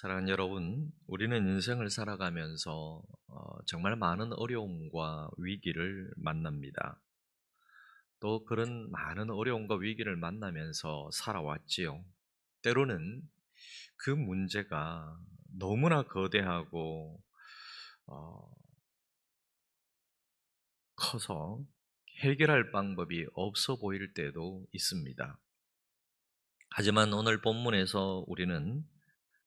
사랑하는 여러분, 우리는 인생을 살아가면서 정말 많은 어려움과 위기를 만납니다. 또 그런 많은 어려움과 위기를 만나면서 살아왔지요. 때로는 그 문제가 너무나 거대하고 어, 커서 해결할 방법이 없어 보일 때도 있습니다. 하지만 오늘 본문에서 우리는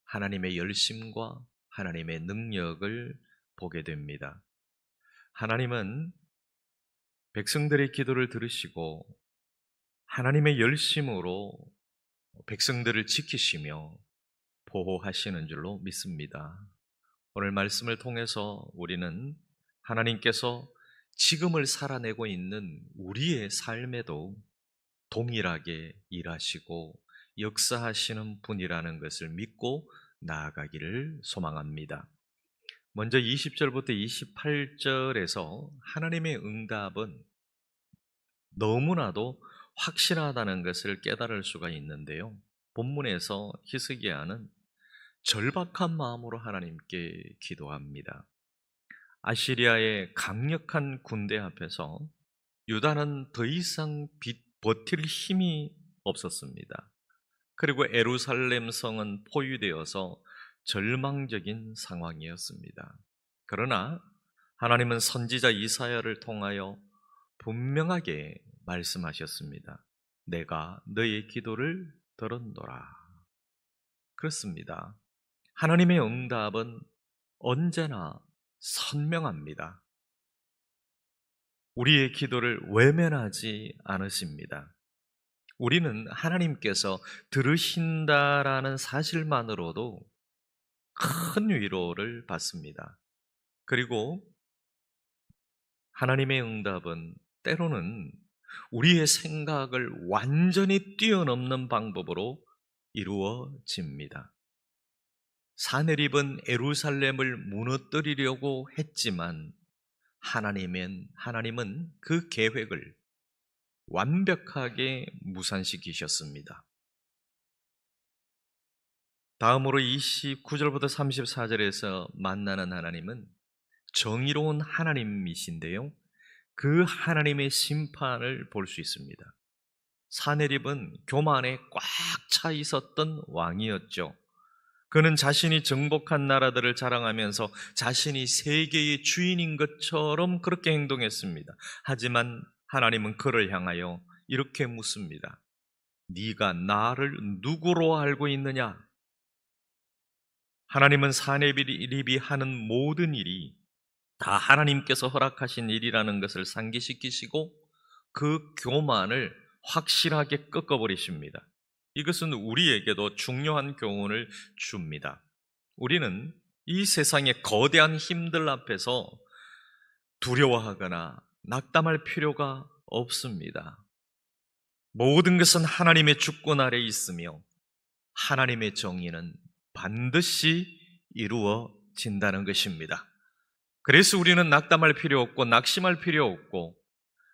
하나님의 열심과 하나님의 능력을 보게 됩니다. 하나님은 백성들의 기도를 들으시고 하나님의 열심으로 백성들을 지키시며 보호하시는 줄로 믿습니다. 오늘 말씀을 통해서 우리는 하나님께서 지금을 살아내고 있는 우리의 삶에도 동일하게 일하시고 역사하시는 분이라는 것을 믿고 나아가기를 소망합니다. 먼저 20절부터 28절에서 하나님의 응답은 너무나도 확실하다는 것을 깨달을 수가 있는데요. 본문에서 히스기야는 절박한 마음으로 하나님께 기도합니다. 아시리아의 강력한 군대 앞에서 유다는 더 이상 버틸 힘이 없었습니다. 그리고 예루살렘 성은 포위되어서 절망적인 상황이었습니다. 그러나 하나님은 선지자 이사야를 통하여 분명하게 말씀하셨습니다. 내가 너의 기도를 들었노라. 그렇습니다. 하나님의 응답은 언제나 선명합니다. 우리의 기도를 외면하지 않으십니다. 우리는 하나님께서 들으신다라는 사실만으로도 큰 위로를 받습니다. 그리고 하나님의 응답은 때로는 우리의 생각을 완전히 뛰어넘는 방법으로 이루어집니다. 사내립은 예루살렘을 무너뜨리려고 했지만 하나님은 그 계획을 완벽하게 무산시키셨습니다. 다음으로 29절부터 34절에서 만나는 하나님은 정의로운 하나님이신데요. 그 하나님의 심판을 볼 수 있습니다. 사내립은 교만에 꽉 차 있었던 왕이었죠. 그는 자신이 정복한 나라들을 자랑하면서 자신이 세계의 주인인 것처럼 그렇게 행동했습니다. 하지만 하나님은 그를 향하여 이렇게 묻습니다. 네가 나를 누구로 알고 있느냐? 하나님은 사내립이 하는 모든 일이 다 하나님께서 허락하신 일이라는 것을 상기시키시고 그 교만을 확실하게 꺾어버리십니다. 이것은 우리에게도 중요한 교훈을 줍니다. 우리는 이 세상의 거대한 힘들 앞에서 두려워하거나 낙담할 필요가 없습니다. 모든 것은 하나님의 주권 아래 있으며 하나님의 정의는 반드시 이루어진다는 것입니다. 그래서 우리는 낙담할 필요 없고 낙심할 필요 없고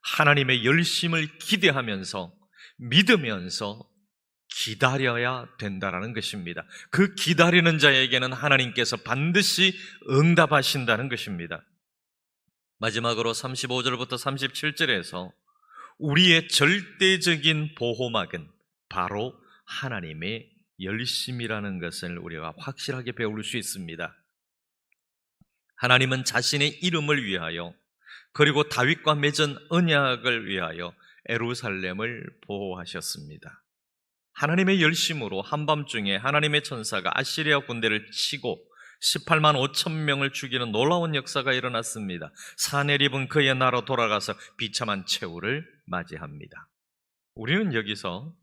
하나님의 열심을 기대하면서 믿으면서 기다려야 된다는 것입니다. 그 기다리는 자에게는 하나님께서 반드시 응답하신다는 것입니다. 마지막으로 35절부터 37절에서 우리의 절대적인 보호막은 바로 하나님의 열심이라는 것을 우리가 확실하게 배울 수 있습니다. 하나님은 자신의 이름을 위하여 그리고 다윗과 맺은 언약을 위하여 예루살렘을 보호하셨습니다. 하나님의 열심으로 한밤중에 하나님의 천사가 아시리아 군대를 치고 18만 5천 명을 죽이는 놀라운 역사가 일어났습니다. 사내립은 그의 나라로 돌아가서 비참한 최후를 맞이합니다. 우리는 여기서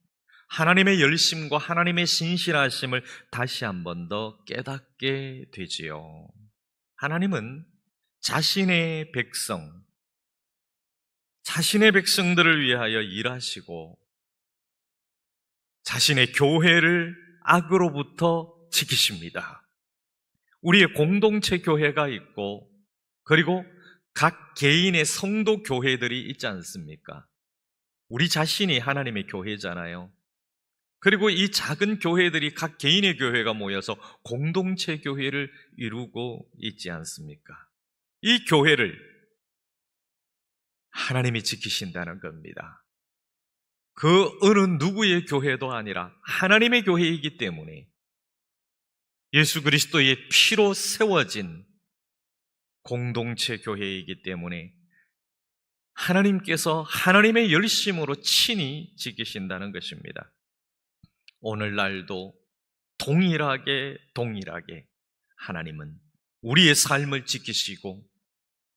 하나님의 열심과 하나님의 신실하심을 다시 한 번 더 깨닫게 되지요. 하나님은 자신의 백성들을 위하여 일하시고 자신의 교회를 악으로부터 지키십니다. 우리의 공동체 교회가 있고 그리고 각 개인의 성도 교회들이 있지 않습니까? 우리 자신이 하나님의 교회잖아요. 그리고 이 작은 교회들이 각 개인의 교회가 모여서 공동체 교회를 이루고 있지 않습니까? 이 교회를 하나님이 지키신다는 겁니다. 그 어느 누구의 교회도 아니라 하나님의 교회이기 때문에 예수 그리스도의 피로 세워진 공동체 교회이기 때문에 하나님께서 하나님의 열심으로 친히 지키신다는 것입니다. 오늘날도 동일하게 하나님은 우리의 삶을 지키시고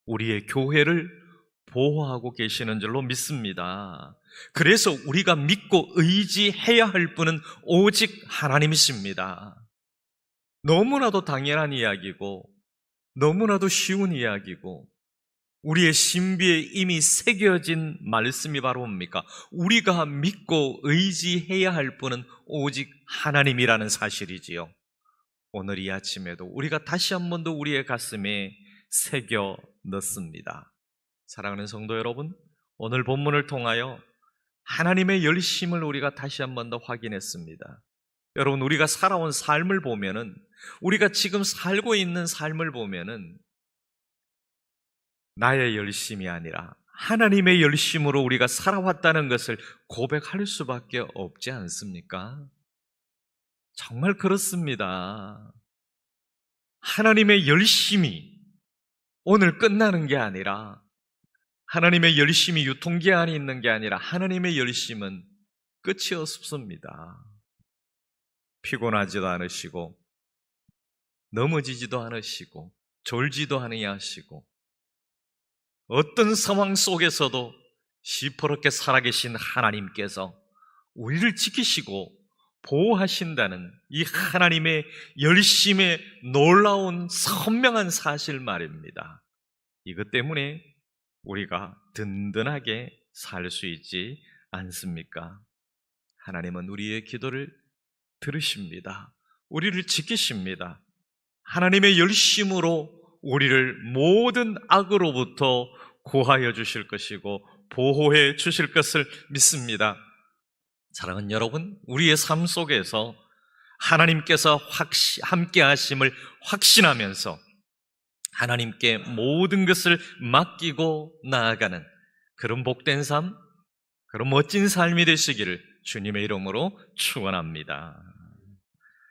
우리의 교회를 보호하고 계시는 줄로 믿습니다. 그래서 우리가 믿고 의지해야 할 분은 오직 하나님이십니다. 너무나도 당연한 이야기고 너무나도 쉬운 이야기고 우리의 신비에 이미 새겨진 말씀이 바로 뭡니까? 우리가 믿고 의지해야 할 분은 오직 하나님이라는 사실이지요. 오늘 이 아침에도 우리가 다시 한 번 더 우리의 가슴에 새겨 넣습니다. 사랑하는 성도 여러분, 오늘 본문을 통하여 하나님의 열심을 우리가 다시 한 번 더 확인했습니다. 여러분, 우리가 살아온 삶을 보면은, 우리가 지금 살고 있는 삶을 보면은 나의 열심이 아니라 하나님의 열심으로 우리가 살아왔다는 것을 고백할 수밖에 없지 않습니까? 정말 그렇습니다. 하나님의 열심이 오늘 끝나는 게 아니라, 하나님의 열심이 유통기한이 있는 게 아니라 하나님의 열심은 끝이 없습니다. 피곤하지도 않으시고 넘어지지도 않으시고 졸지도 아니하시고 어떤 상황 속에서도 시퍼렇게 살아계신 하나님께서 우리를 지키시고 보호하신다는 이 하나님의 열심의 놀라운 선명한 사실 말입니다. 이것 때문에 우리가 든든하게 살 수 있지 않습니까? 하나님은 우리의 기도를 들으십니다. 우리를 지키십니다. 하나님의 열심으로 우리를 모든 악으로부터 구하여 주실 것이고 보호해 주실 것을 믿습니다. 사랑하는 여러분, 우리의 삶 속에서 하나님께서 함께 하심을 확신하면서 하나님께 모든 것을 맡기고 나아가는 그런 복된 삶, 그런 멋진 삶이 되시기를 주님의 이름으로 축원합니다.